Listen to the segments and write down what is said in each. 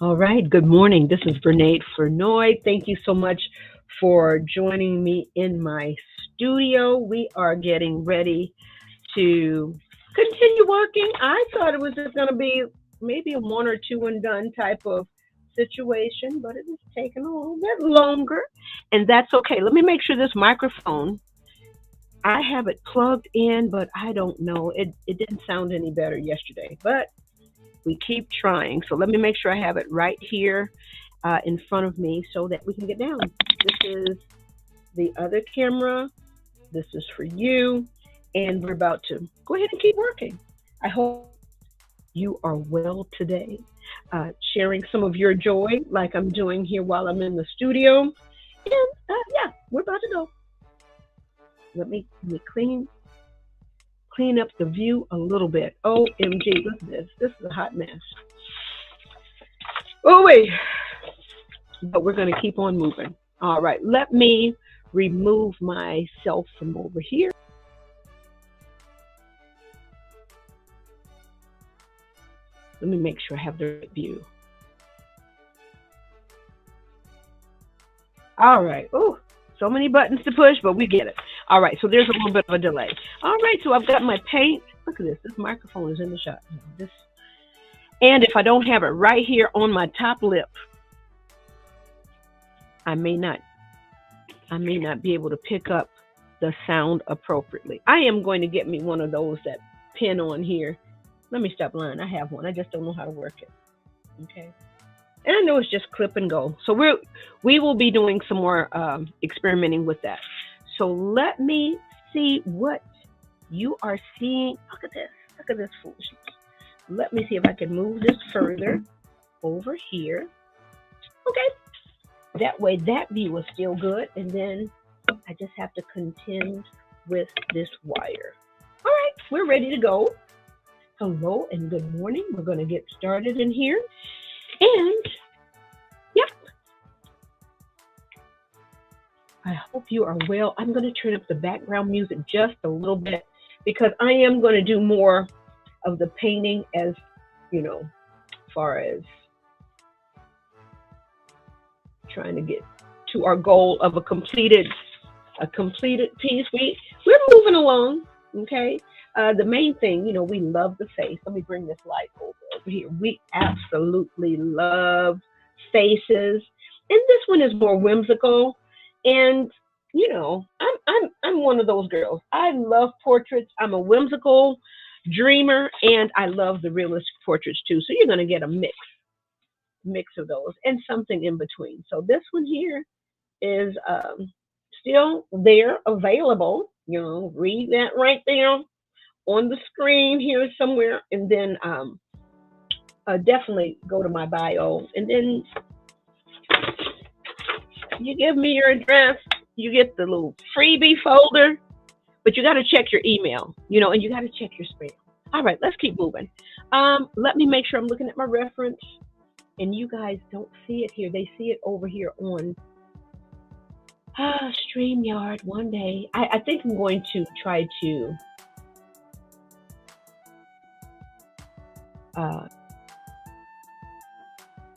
All right, good morning. This is Bernade Fernoy. Thank you so much for joining me in my studio. We are getting ready to continue working. I thought it was just going to be maybe a one or two and done type of situation, but it is taking a little bit longer, and that's okay. Let me make sure this microphone, I have it plugged in, but I don't know. It didn't sound any better yesterday, but we keep trying. So let me make sure I have it right here in front of me so that we can get down. This is the other camera. This is for you. And we're about to go ahead and keep working. I hope you are well today, sharing some of your joy like I'm doing here while I'm in the studio. And yeah, we're about to go. Let me clean up the view a little bit. OMG, look at this. This is a hot mess. Oh, wait. But we're going to keep on moving. All right. Let me remove myself from over here. Let me make sure I have the right view. All right. Oh, so many buttons to push, but we get it. All right, so there's a little bit of a delay. All right, so I've got my paint. Look at this. This microphone is in the shot. And if I don't have it right here on my top lip, I may not be able to pick up the sound appropriately. I am going to get me one of those that pin on here. Let me stop lying. I have one. I just don't know how to work it. Okay. And I know it's just clip and go. So we will be doing some more experimenting with that. So let me see what you are seeing. Look at this. Look at this foolishness. Let me see if I can move this further over here. Okay. That way that view is still good. And then I just have to contend with this wire. All right. We're ready to go. Hello and good morning. We're going to get started in here. And yep, I hope you are well. I'm going to turn up the background music just a little bit because I am going to do more of the painting as far as trying to get to our goal of a completed piece. We're moving along, okay? The main thing, we love the face. Let me bring this light over here. We absolutely love faces, and this one is more whimsical. And I'm one of those girls. I love portraits. I'm a whimsical dreamer, and I love the realistic portraits too. So you're going to get a mix of those and something in between. So this one here is still there, available. Read that right there on the screen here somewhere, and then definitely go to my bio, and then you give me your address, you get the little freebie folder, but you got to check your email, and you got to check your spam. All right, let's keep moving. Let me make sure I'm looking at my reference, and you guys don't see it here. They see it over here on StreamYard one day. I think I'm going to try to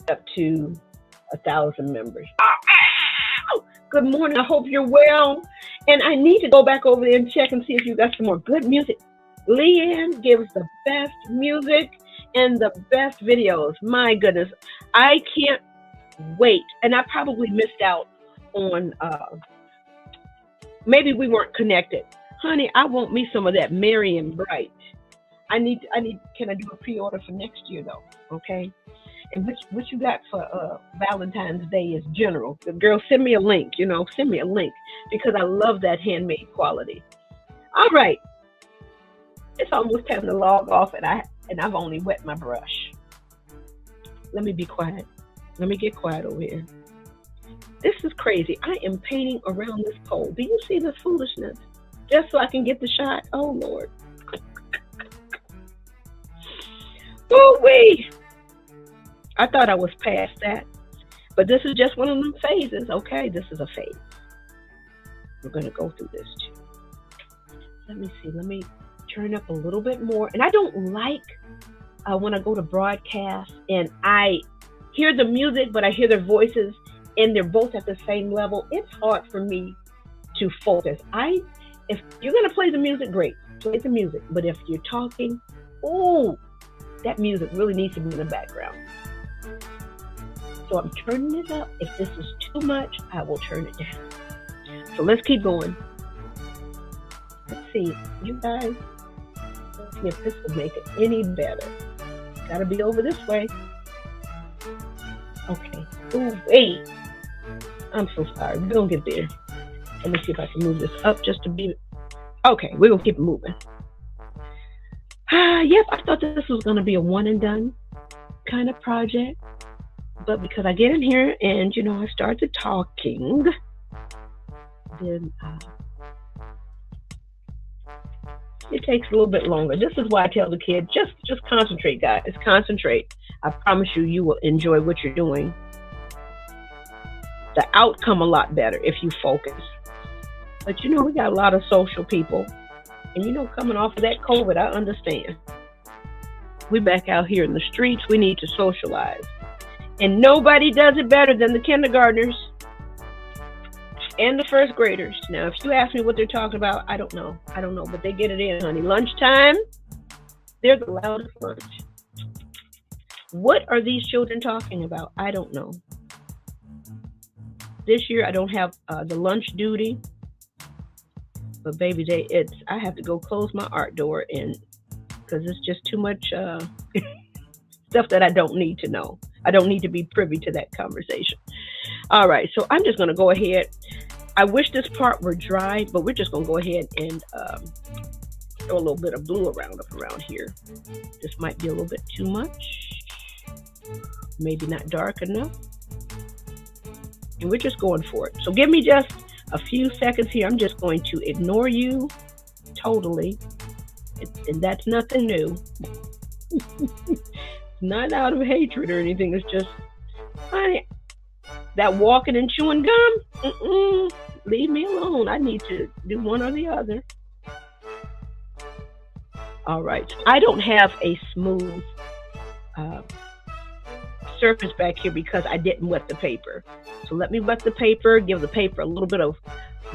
up to 1,000 members. Good morning. I hope you're well. And I need to go back over there and check and see if you got some more good music. Leanne gives the best music and the best videos. My goodness. I can't wait. And I probably missed out on, maybe we weren't connected. Honey, I want me some of that Merry and Bright. Can I do a pre-order for next year though? Okay. And what you got for Valentine's Day is general. Girl, send me a link, send me a link because I love that handmade quality. All right. It's almost time to log off, and I've only wet my brush. Let me be quiet. Let me get quiet over here. This is crazy. I am painting around this pole. Do you see this foolishness? Just so I can get the shot. Oh Lord. Oh wait. I thought I was past that, but this is just one of them phases. Okay, this is a phase. We're going to go through this too. Let me see. Let me turn up a little bit more. And I don't like when I go to broadcast and I hear the music, but I hear their voices and they're both at the same level, it's hard for me to focus. If you're gonna play the music, great, play the music. But if you're talking, oh, that music really needs to be in the background. So I'm turning it up. If this is too much, I will turn it down. So let's keep going. Let's see, you guys, let's see if this will make it any better. Gotta be over this way. Okay. Oh, wait. I'm so sorry. We're gonna get there. Let me see if I can move this up just to be. Okay, we're gonna keep it moving. Yep, I thought this was gonna be a one and done kind of project, but because I get in here and I started talking, then it takes a little bit longer. This is why I tell the kids, just concentrate, guys. Concentrate. I promise you will enjoy what you're doing. The outcome a lot better if you focus. But we got a lot of social people. And coming off of that COVID, I understand. We back out here in the streets. We need to socialize. And nobody does it better than the kindergartners and the first graders. Now, if you ask me what they're talking about, I don't know. But they get it in, honey. Lunchtime, they're the loudest lunch. What are these children talking about? I don't know. This year, I don't have the lunch duty. But baby, I have to go close my art door because it's just too much stuff that I don't need to know. I don't need to be privy to that conversation. All right, so I'm just going to go ahead. I wish this part were dry, but we're just going to go ahead and throw a little bit of blue around here. This might be a little bit too much. Maybe not dark enough. And we're just going for it. So give me just a few seconds here. I'm just going to ignore you totally. And that's nothing new. Not out of hatred or anything. It's just, honey, that walking and chewing gum, leave me alone. I need to do one or the other. All right. I don't have a smooth surface back here because I didn't wet the paper. So let me wet the paper, give the paper a little bit of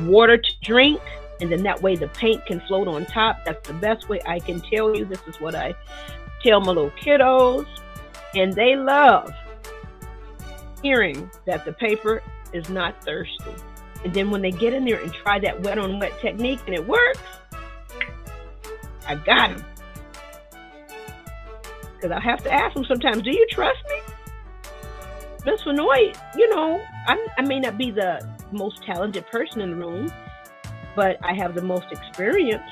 water to drink, and then that way the paint can float on top. That's the best way I can tell you. This is what I tell my little kiddos, and they love hearing that the paper is not thirsty. And then when they get in there and try that wet on wet technique and it works, I got them. Because I have to ask them sometimes, do you trust me? Miss Vanoy, I may not be the most talented person in the room, but I have the most experience,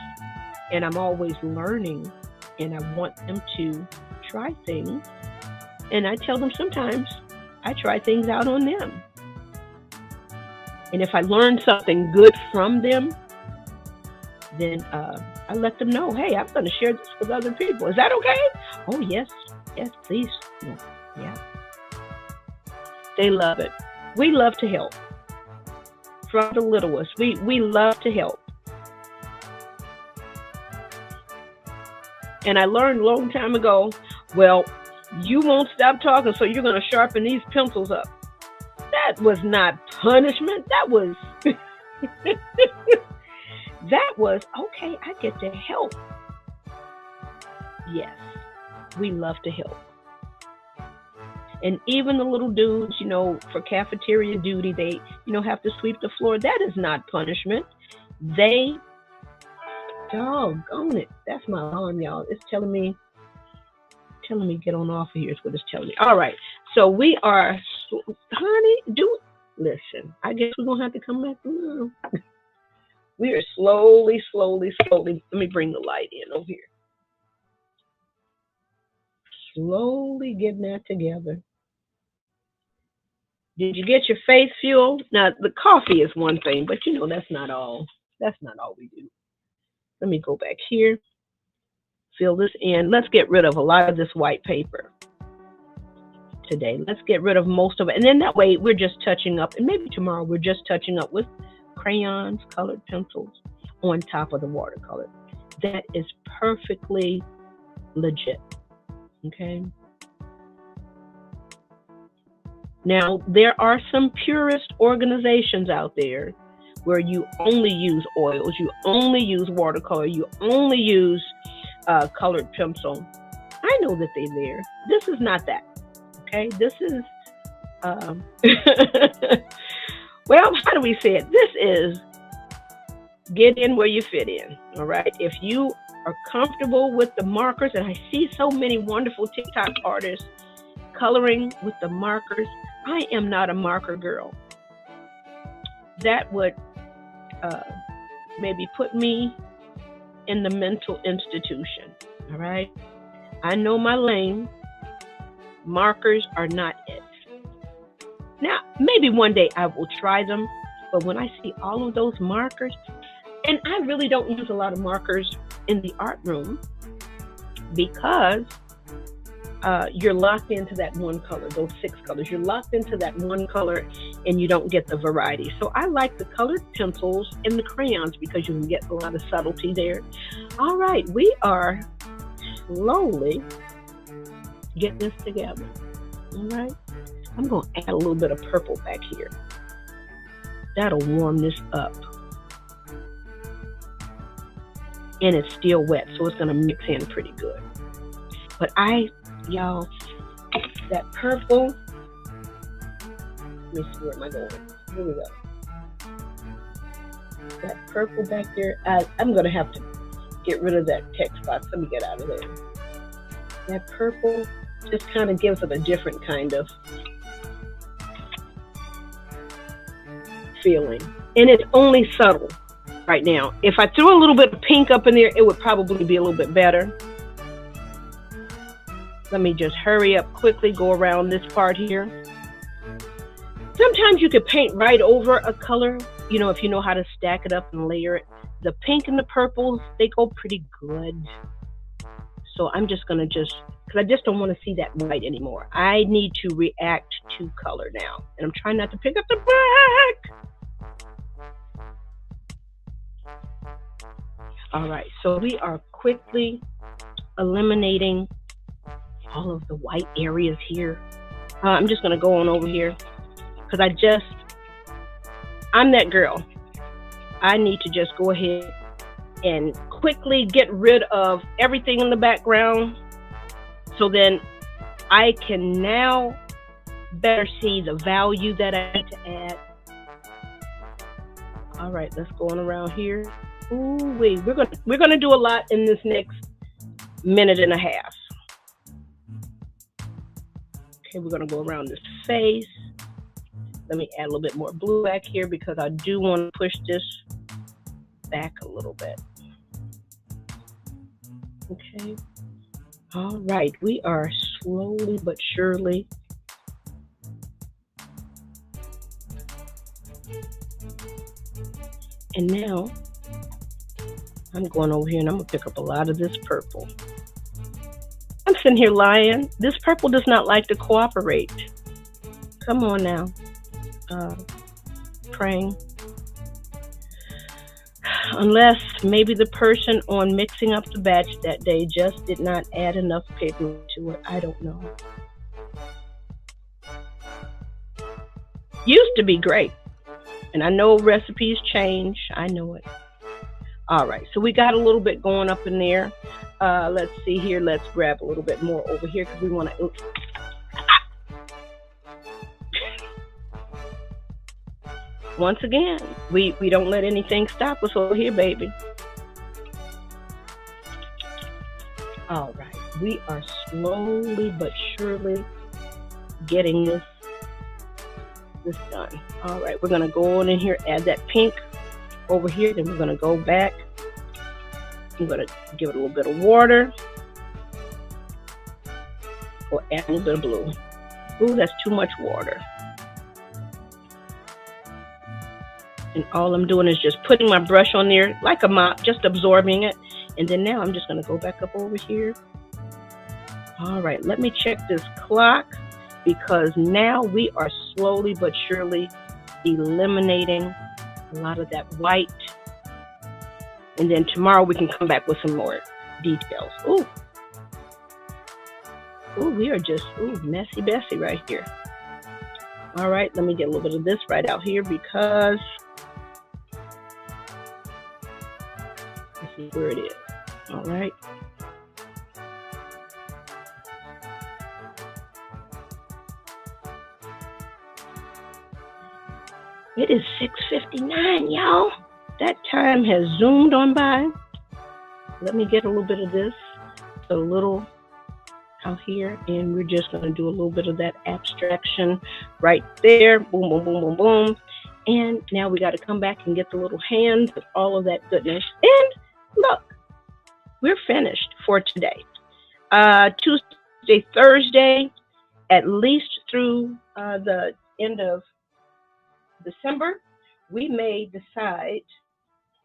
and I'm always learning, and I want them to try things. And I tell them sometimes I try things out on them. And if I learn something good from them, then I let them know, hey, I'm going to share this with other people. Is that okay? Oh, yes, please. Yeah. They love it. We love to help. From the littlest, we love to help. And I learned a long time ago, well, you won't stop talking, so you're going to sharpen these pencils up. That was not punishment. That was, okay, I get to help. Yes, we love to help. And even the little dudes, for cafeteria duty, they, have to sweep the floor. That is not punishment. They, doggone it. That's my alarm, y'all. It's telling me get on off of here is what it's telling me. All right. So we are, honey, listen, I guess we're going to have to come back tomorrow. We are slowly. Let me bring the light in over here. Slowly getting that together. Did you get your face fuel? Now, the coffee is one thing, but that's not all. That's not all we do. Let me go back here. Fill this in. Let's get rid of a lot of this white paper today. Let's get rid of most of it. And then that way we're just touching up. And maybe tomorrow we're just touching up with crayons, colored pencils on top of the watercolor. That is perfectly legit. Okay. Now, there are some purist organizations out there where you only use oils, you only use watercolor, you only use colored pencil. I know that they're there. This is not that. Okay, this is, well, how do we say it? This is get in where you fit in, all right? If you are comfortable with the markers, and I see so many wonderful TikTok artists coloring with the markers. I am not a marker girl. That would maybe put me in the mental institution, all right? I know my lane. Markers are not it. Now, maybe one day I will try them, but when I see all of those markers, and I really don't use a lot of markers in the art room because you're locked into that one color, those 6 colors. You're locked into that one color and you don't get the variety. So I like the colored pencils and the crayons because you can get a lot of subtlety there. All right, we are slowly getting this together. All right, I'm going to add a little bit of purple back here. That'll warm this up. And it's still wet, so it's going to mix in pretty good. But y'all, that purple, let me see, where am I going? Here we go. That purple back there, I'm going to have to get rid of that text box. Let me get out of there. That purple just kind of gives it a different kind of feeling. And it's only subtle right now. If I threw a little bit of pink up in there, it would probably be a little bit better. Let me just hurry up quickly, go around this part here. Sometimes you could paint right over a color, you know, if you know how to stack it up and layer it. The pink and the purples, they go pretty good. So I'm just going to because I just don't want to see that white anymore. I need to react to color now. And I'm trying not to pick up the black. All right, so we are quickly eliminating all of the white areas here. I'm just going to go on over here because I'm that girl. I need to just go ahead and quickly get rid of everything in the background so then I can now better see the value that I need to add. All right, let's go on around here. Ooh, wait, we're gonna do a lot in this next minute and a half. Okay, we're gonna go around this face. Let me add a little bit more blue back here because I do want to push this back a little bit. Okay. All right, we are slowly but surely and now I'm going over here and I'm gonna pick up a lot of this purple. I'm sitting here lying. This purple does not like to cooperate. Come on now. Praying. Unless maybe the person on mixing up the batch that day just did not add enough pigment to it. I don't know. Used to be great. And I know recipes change. I know it. All right, so we got a little bit going up in there. Let's see here. Let's grab a little bit more over here because we want to. Once again, we don't let anything stop us over here, baby. All right, we are slowly but surely getting this done. All right, we're gonna go on in here, add that pink over here, then we're gonna go back. I'm gonna give it a little bit of water or add a little bit of blue. Ooh, that's too much water. And all I'm doing is just putting my brush on there like a mop, just absorbing it. And then now I'm just gonna go back up over here. All right, let me check this clock because now we are slowly but surely eliminating a lot of that white. And then tomorrow we can come back with some more details. Ooh. Ooh, we are just, ooh, messy Bessie right here. All right, let me get a little bit of this right out here because let's see where it is. All right. It is 6:59, y'all. That time has zoomed on by. Let me get a little bit of this, a little out here, and we're just going to do a little bit of that abstraction right there. Boom, boom, boom, boom, boom. And now we got to come back and get the little hands with all of that goodness. And look, we're finished for today. Tuesday, Thursday, at least through the end of December, we may decide,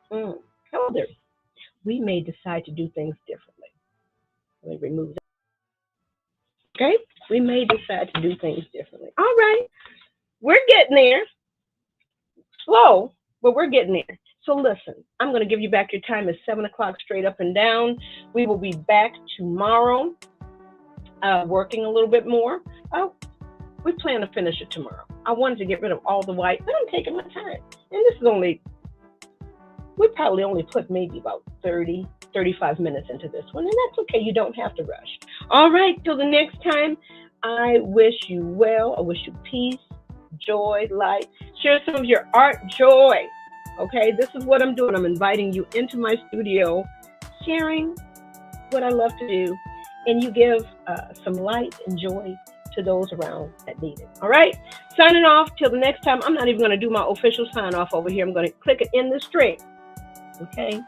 we may decide to do things differently. Let me remove that. Okay, we may decide to do things differently. All right, we're getting there. Slow, but we're getting there. So listen, I'm going to give you back your time at 7 o'clock straight up and down. We will be back tomorrow, working a little bit more. We plan to finish it tomorrow. I wanted to get rid of all the white, but I'm taking my time. And this is we probably only put maybe about 30, 35 minutes into this one, and that's okay. You don't have to rush. All right, till the next time, I wish you well. I wish you peace, joy, light. Share some of your art, joy. Okay, this is what I'm doing. I'm inviting you into my studio, sharing what I love to do, and you give some light and joy to those around that need it. All right, signing off till the next time. I'm not even going to do my official sign off over here. I'm going to click it in the string. Okay.